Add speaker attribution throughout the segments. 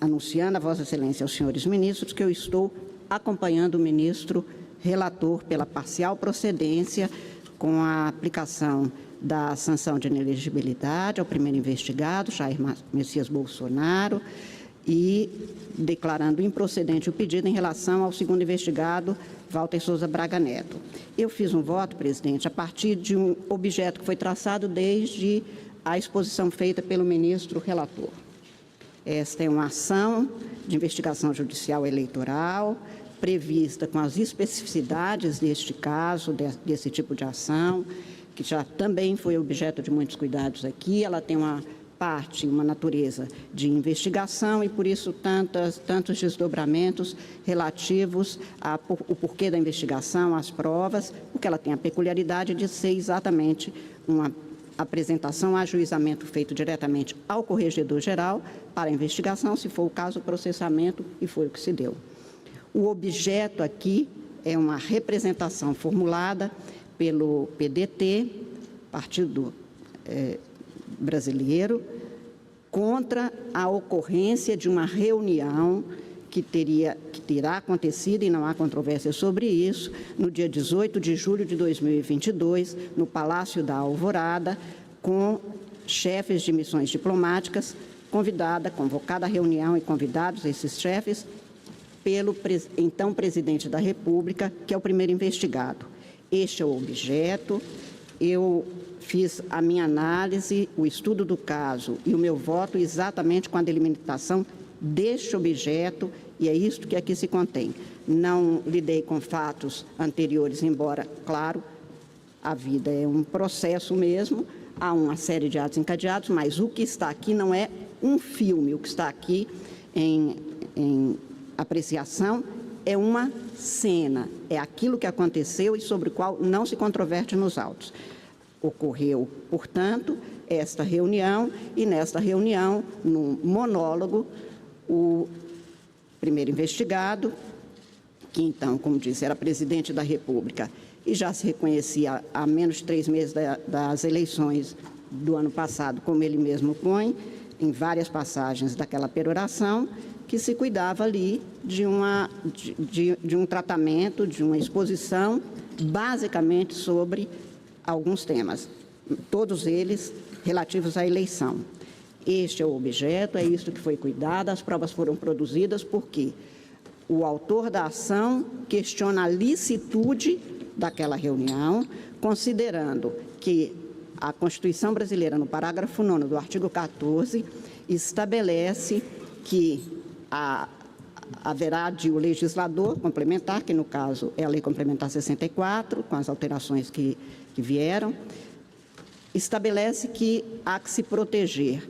Speaker 1: anunciando a Vossa Excelência aos senhores ministros que eu estou acompanhando o ministro relator pela parcial procedência com a aplicação da sanção de inelegibilidade ao primeiro investigado, Jair Messias Bolsonaro, e declarando improcedente o pedido em relação ao segundo investigado, Walter Souza Braga Neto. Eu fiz um voto, presidente, a partir de um objeto que foi traçado desde a exposição feita pelo ministro relator. Esta é uma ação de investigação judicial eleitoral, prevista com as especificidades deste caso, desse tipo de ação, que já também foi objeto de muitos cuidados aqui. Ela tem uma parte, uma natureza de investigação e, por isso, tantos desdobramentos relativos ao porquê da investigação, às provas, porque ela tem a peculiaridade de ser exatamente uma apresentação, ajuizamento feito diretamente ao Corregedor-Geral para a investigação, se for o caso, o processamento, e foi o que se deu. O objeto aqui é uma representação formulada pelo PDT, Partido Brasileiro, contra a ocorrência de uma reunião que terá acontecido, e não há controvérsia sobre isso, no dia 18 de julho de 2022, no Palácio da Alvorada, com chefes de missões diplomáticas, convocada a reunião e convidados esses chefes pelo então presidente da República, que é o primeiro investigado. Este é o objeto. Eu fiz a minha análise, o estudo do caso e o meu voto exatamente com a delimitação deste objeto, e é isto que aqui se contém. Não lidei com fatos anteriores, embora, claro, a vida é um processo mesmo, há uma série de atos encadeados, mas o que está aqui não é um filme, o que está aqui em apreciação é uma cena, é aquilo que aconteceu e sobre o qual não se controverte nos autos. Ocorreu, portanto, esta reunião, e nesta reunião, no monólogo, o primeiro investigado, que então, como disse, era presidente da República e já se reconhecia há menos de 3 meses das eleições do ano passado, como ele mesmo põe, em várias passagens daquela peroração, que se cuidava ali de um tratamento, de uma exposição, basicamente sobre alguns temas, todos eles relativos à eleição. Este é o objeto, é isto que foi cuidado, as provas foram produzidas porque o autor da ação questiona a licitude daquela reunião, considerando que a Constituição brasileira, no parágrafo 9º do artigo 14, estabelece que haverá de o legislador complementar, que no caso é a Lei Complementar 64, com as alterações que vieram, estabelece que há que se proteger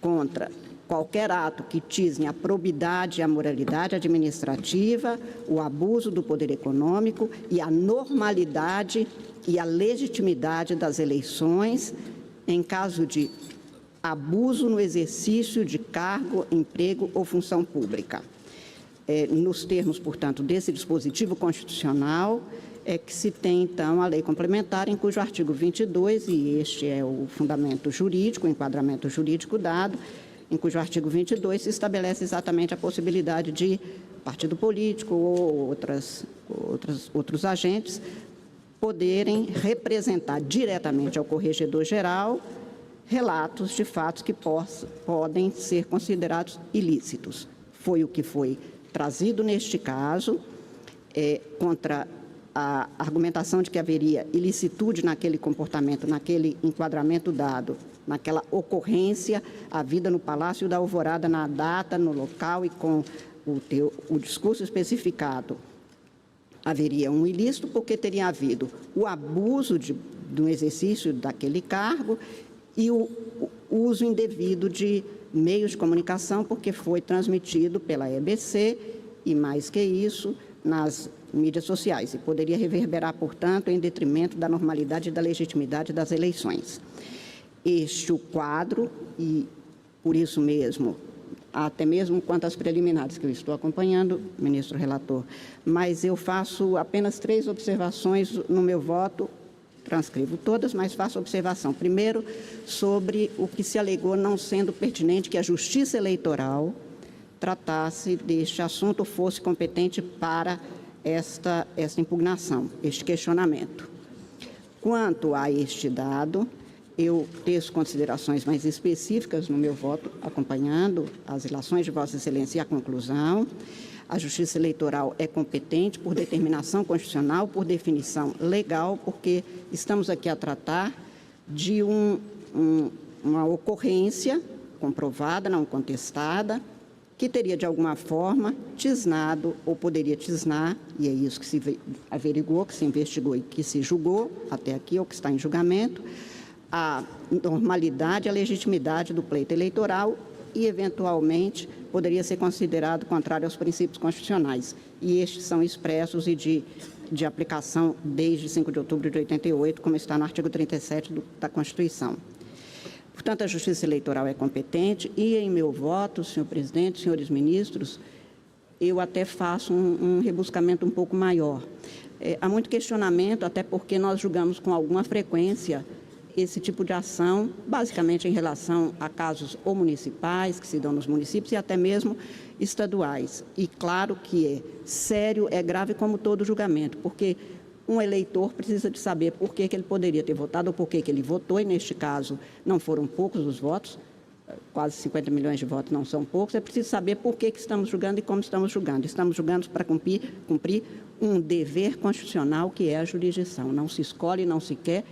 Speaker 1: contra qualquer ato que tisne a probidade e a moralidade administrativa, o abuso do poder econômico e a normalidade e a legitimidade das eleições em caso de abuso no exercício de cargo, emprego ou função pública. Nos termos, portanto, desse dispositivo constitucional, é que se tem, então, a lei complementar, em cujo artigo 22, e este é o fundamento jurídico, o enquadramento jurídico dado, em cujo artigo 22 se estabelece exatamente a possibilidade de partido político ou outros agentes poderem representar diretamente ao Corregedor-Geral relatos de fatos que podem ser considerados ilícitos. Foi o que foi trazido neste caso, contra a argumentação de que haveria ilicitude naquele comportamento, naquele enquadramento dado, naquela ocorrência, havida no Palácio da Alvorada, na data, no local e com o discurso especificado. Haveria um ilícito porque teria havido o abuso do exercício daquele cargo e o uso indevido de meios de comunicação, porque foi transmitido pela EBC e, mais que isso, nas mídias sociais, e poderia reverberar, portanto, em detrimento da normalidade e da legitimidade das eleições. Este o quadro, e por isso mesmo, até mesmo quanto às preliminares que eu estou acompanhando, ministro relator, mas eu faço apenas 3 observações no meu voto, transcrevo todas, mas faço observação. Primeiro, sobre o que se alegou não sendo pertinente que a Justiça Eleitoral tratasse deste assunto, fosse competente para esta impugnação, este questionamento. Quanto a este dado, eu teço considerações mais específicas no meu voto, acompanhando as ilações de Vossa Excelência e a conclusão. A Justiça Eleitoral é competente por determinação constitucional, por definição legal, porque estamos aqui a tratar de uma ocorrência comprovada, não contestada, que teria, de alguma forma, tisnado ou poderia tisnar, e é isso que se averigou, que se investigou e que se julgou até aqui, ou que está em julgamento, a normalidade, a legitimidade do pleito eleitoral e, eventualmente, poderia ser considerado contrário aos princípios constitucionais. E estes são expressos e de aplicação desde 5 de outubro de 88, como está no artigo 37 da Constituição. Portanto, a Justiça Eleitoral é competente e, em meu voto, senhor presidente, senhores ministros, eu até faço um rebuscamento um pouco maior. Há muito questionamento, até porque nós julgamos com alguma frequência esse tipo de ação, basicamente em relação a casos ou municipais, que se dão nos municípios, e até mesmo estaduais. E claro que é sério, é grave como todo julgamento, porque um eleitor precisa de saber por que ele poderia ter votado ou por que ele votou, e neste caso não foram poucos os votos, quase 50 milhões de votos não são poucos, é preciso saber por que estamos julgando e como estamos julgando. Estamos julgando para cumprir um dever constitucional que é a jurisdição. Não se escolhe, não se quer,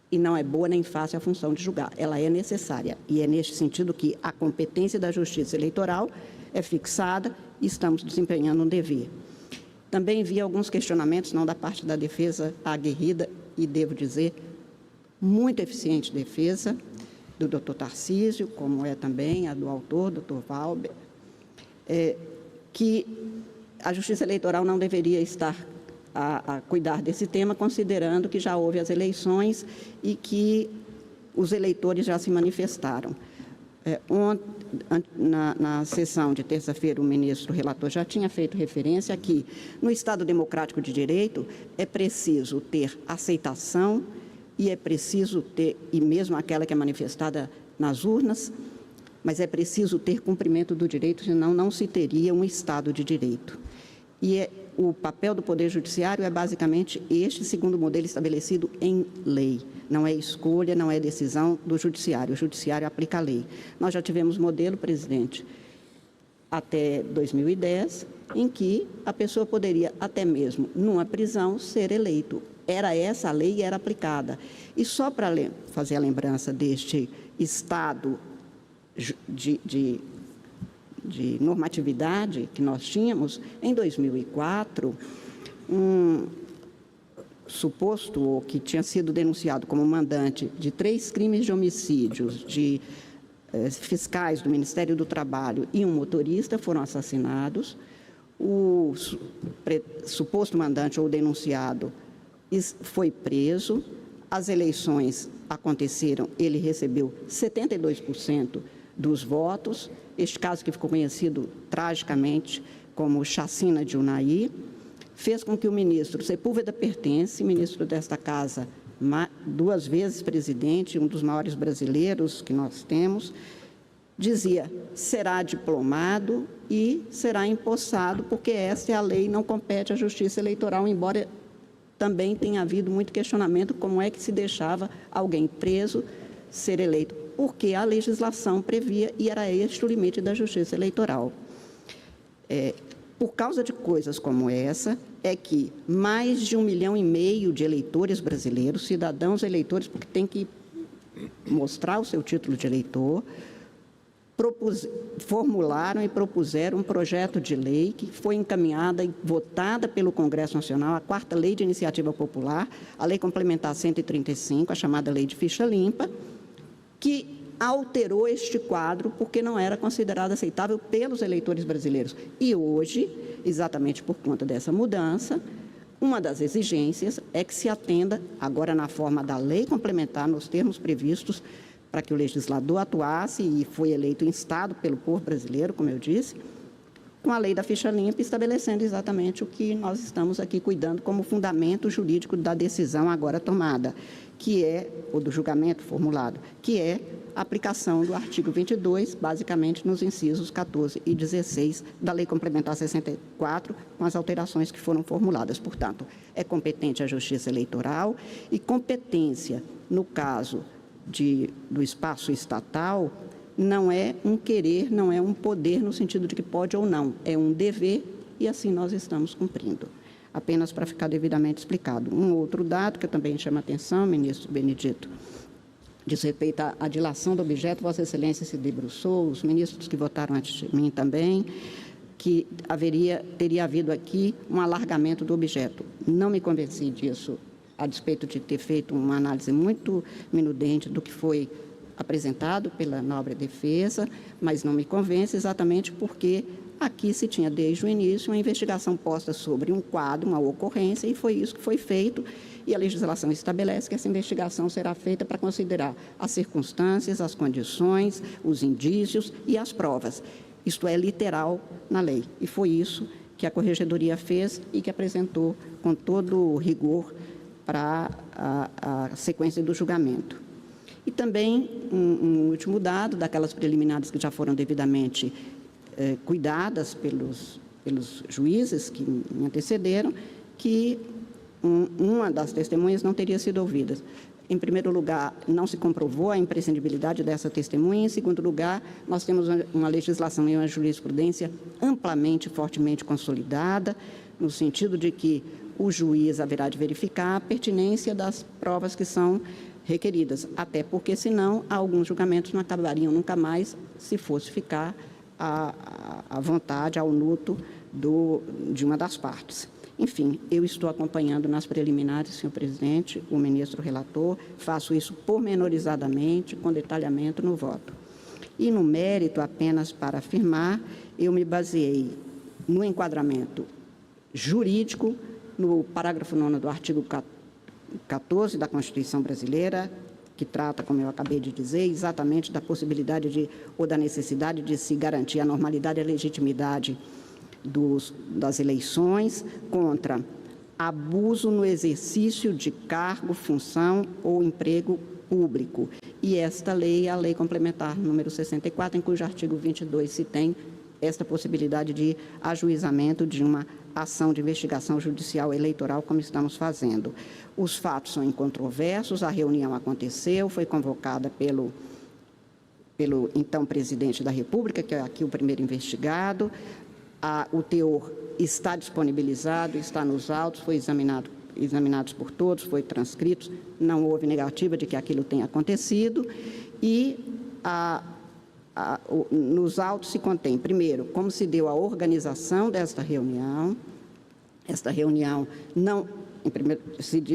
Speaker 1: e não é boa nem fácil a função de julgar. Ela é necessária, e é neste sentido que a competência da Justiça Eleitoral é fixada e estamos desempenhando um dever. Também vi alguns questionamentos, não da parte da defesa aguerrida, e devo dizer, muito eficiente defesa, do doutor Tarcísio, como é também a do autor, doutor Valber, que a Justiça Eleitoral não deveria estar a cuidar desse tema, considerando que já houve as eleições e que os eleitores já se manifestaram. Na sessão de terça-feira, o ministro relator já tinha feito referência a que, no Estado Democrático de Direito, é preciso ter aceitação e é preciso ter, e mesmo aquela que é manifestada nas urnas, mas é preciso ter cumprimento do direito, senão não se teria um Estado de Direito. E o papel do Poder Judiciário é basicamente este, segundo o modelo estabelecido em lei. Não é escolha, não é decisão do Judiciário. O Judiciário aplica a lei. Nós já tivemos modelo, presidente, até 2010, em que a pessoa poderia, até mesmo numa prisão, ser eleito. Era essa a lei e era aplicada. E só para fazer a lembrança deste estado de normatividade que nós tínhamos, em 2004, um suposto ou que tinha sido denunciado como mandante de 3 crimes de homicídios de fiscais do Ministério do Trabalho e um motorista foram assassinados. O suposto mandante ou denunciado foi preso, as eleições aconteceram, ele recebeu 72% dos votos, este caso que ficou conhecido tragicamente como chacina de Unai, fez com que o ministro Sepúlveda Pertence, ministro desta casa, 2 vezes presidente, um dos maiores brasileiros que nós temos, dizia, será diplomado e será empossado, porque esta é a lei, não compete à Justiça Eleitoral, embora também tenha havido muito questionamento como é que se deixava alguém preso ser eleito, porque a legislação previa e era este o limite da Justiça Eleitoral. Por causa de coisas como essa, é que mais de 1,5 milhão de eleitores brasileiros, cidadãos eleitores, porque tem que mostrar o seu título de eleitor, formularam e propuseram um projeto de lei que foi encaminhada e votada pelo Congresso Nacional, a 4ª Lei de Iniciativa Popular, a Lei Complementar 135, a chamada Lei de Ficha Limpa, que alterou este quadro porque não era considerado aceitável pelos eleitores brasileiros. E hoje, exatamente por conta dessa mudança, uma das exigências é que se atenda, agora na forma da lei complementar, nos termos previstos, para que o legislador atuasse, e foi eleito em Estado pelo povo brasileiro, como eu disse, com a lei da ficha limpa, estabelecendo exatamente o que nós estamos aqui cuidando como fundamento jurídico da decisão agora tomada, que é, ou do julgamento formulado, que é a aplicação do artigo 22, basicamente nos incisos 14 e 16 da Lei Complementar 64, com as alterações que foram formuladas. Portanto, é competente a Justiça Eleitoral e competência, no caso do espaço estatal, não é um querer, não é um poder no sentido de que pode ou não, é um dever e assim nós estamos cumprindo. Apenas para ficar devidamente explicado. Um outro dado que também chama atenção, ministro Benedito, diz respeito à dilação do objeto, Vossa Excelência se debruçou, os ministros que votaram antes de mim também, que teria havido aqui um alargamento do objeto. Não me convenci disso, a despeito de ter feito uma análise muito minudente do que foi apresentado pela nobre defesa, mas não me convence exatamente porque aqui se tinha desde o início uma investigação posta sobre um quadro, uma ocorrência, e foi isso que foi feito, e a legislação estabelece que essa investigação será feita para considerar as circunstâncias, as condições, os indícios e as provas. Isto é literal na lei, e foi isso que a Corregedoria fez e que apresentou com todo o rigor para a sequência do julgamento. E também um último dado, daquelas preliminares que já foram devidamente cuidadas pelos juízes que me antecederam, que uma das testemunhas não teria sido ouvida. Em primeiro lugar, não se comprovou a imprescindibilidade dessa testemunha. Em segundo lugar, nós temos uma legislação e uma jurisprudência amplamente, fortemente consolidada, no sentido de que o juiz haverá de verificar a pertinência das provas que são requeridas, até porque, senão, alguns julgamentos não acabariam nunca mais se fosse ficar à vontade, ao luto de uma das partes. Enfim, eu estou acompanhando nas preliminares, senhor presidente, o ministro relator, faço isso pormenorizadamente, com detalhamento no voto. E no mérito, apenas para afirmar, eu me baseei no enquadramento jurídico, no parágrafo 9º do artigo 14 da Constituição Brasileira, que trata, como eu acabei de dizer, exatamente da possibilidade ou da necessidade de se garantir a normalidade e a legitimidade das eleições contra abuso no exercício de cargo, função ou emprego público. E esta lei é a Lei Complementar número 64, em cujo artigo 22 se tem esta possibilidade de ajuizamento de uma ação de investigação judicial eleitoral, como estamos fazendo. Os fatos são incontroversos, a reunião aconteceu, foi convocada pelo então presidente da República, que é aqui o primeiro investigado, o teor está disponibilizado, está nos autos, foi examinados por todos, foi transcrito, não houve negativa de que aquilo tenha acontecido, e nos autos se contém, primeiro, como se deu a organização desta reunião. Esta reunião não,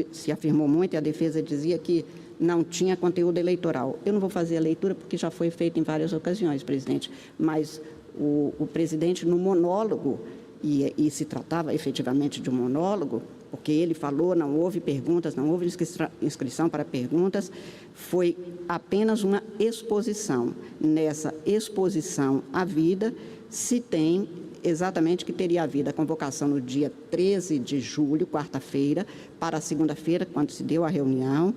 Speaker 1: se afirmou muito, e a defesa dizia que não tinha conteúdo eleitoral. Eu não vou fazer a leitura, porque já foi feito em várias ocasiões, presidente, mas o presidente, no monólogo, e se tratava efetivamente de um monólogo, porque ele falou, não houve perguntas, não houve inscrição para perguntas, foi apenas uma exposição. Nessa exposição à vida, se tem exatamente que teria havido a convocação no dia 13 de julho, quarta-feira, para a segunda-feira, quando se deu a reunião.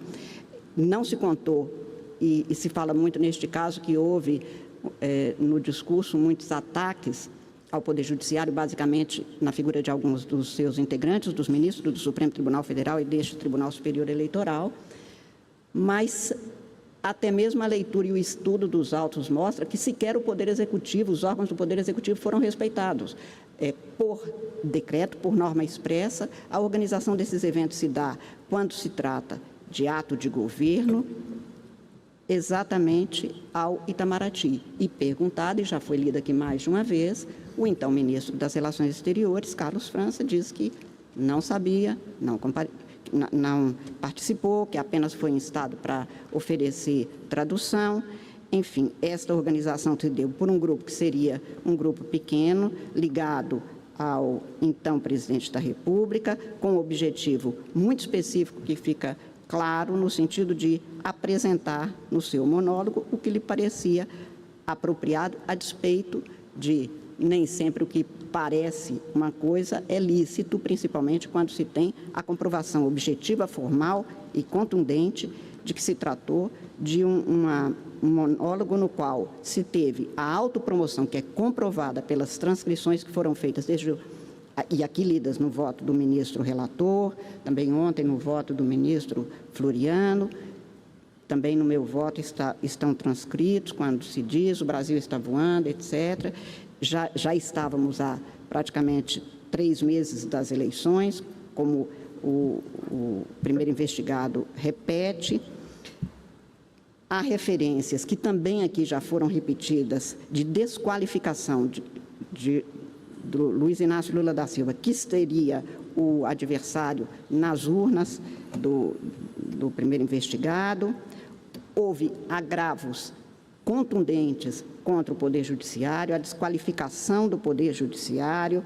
Speaker 1: Não se contou, e se fala muito neste caso, que houve no discurso muitos ataques ao Poder Judiciário, basicamente na figura de alguns dos seus integrantes, dos ministros do Supremo Tribunal Federal e deste Tribunal Superior Eleitoral, mas até mesmo a leitura e o estudo dos autos mostra que sequer o Poder Executivo, os órgãos do Poder Executivo foram respeitados. Por decreto, por norma expressa, a organização desses eventos se dá quando se trata de ato de governo, exatamente ao Itamaraty. E perguntado, e já foi lido aqui mais de uma vez, o então ministro das Relações Exteriores, Carlos França, diz que não sabia, não participou, que apenas foi instado para oferecer tradução. Enfim, esta organização se deu por um grupo que seria um grupo pequeno, ligado ao então presidente da República, com um objetivo muito específico que fica claro no sentido de apresentar no seu monólogo o que lhe parecia apropriado a despeito de nem sempre o que parece uma coisa é lícito, principalmente quando se tem a comprovação objetiva, formal e contundente de que se tratou de um monólogo no qual se teve a autopromoção, que é comprovada pelas transcrições que foram feitas e aqui lidas no voto do ministro relator, também ontem no voto do ministro Floriano, também no meu voto estão transcritos, quando se diz o Brasil está voando, etc. Já estávamos há praticamente 3 meses das eleições, como o primeiro investigado repete. Há referências que também aqui já foram repetidas de desqualificação do Luiz Inácio Lula da Silva, que seria o adversário nas urnas do primeiro investigado. Houve agravos contundentes contra o Poder Judiciário, a desqualificação do Poder Judiciário,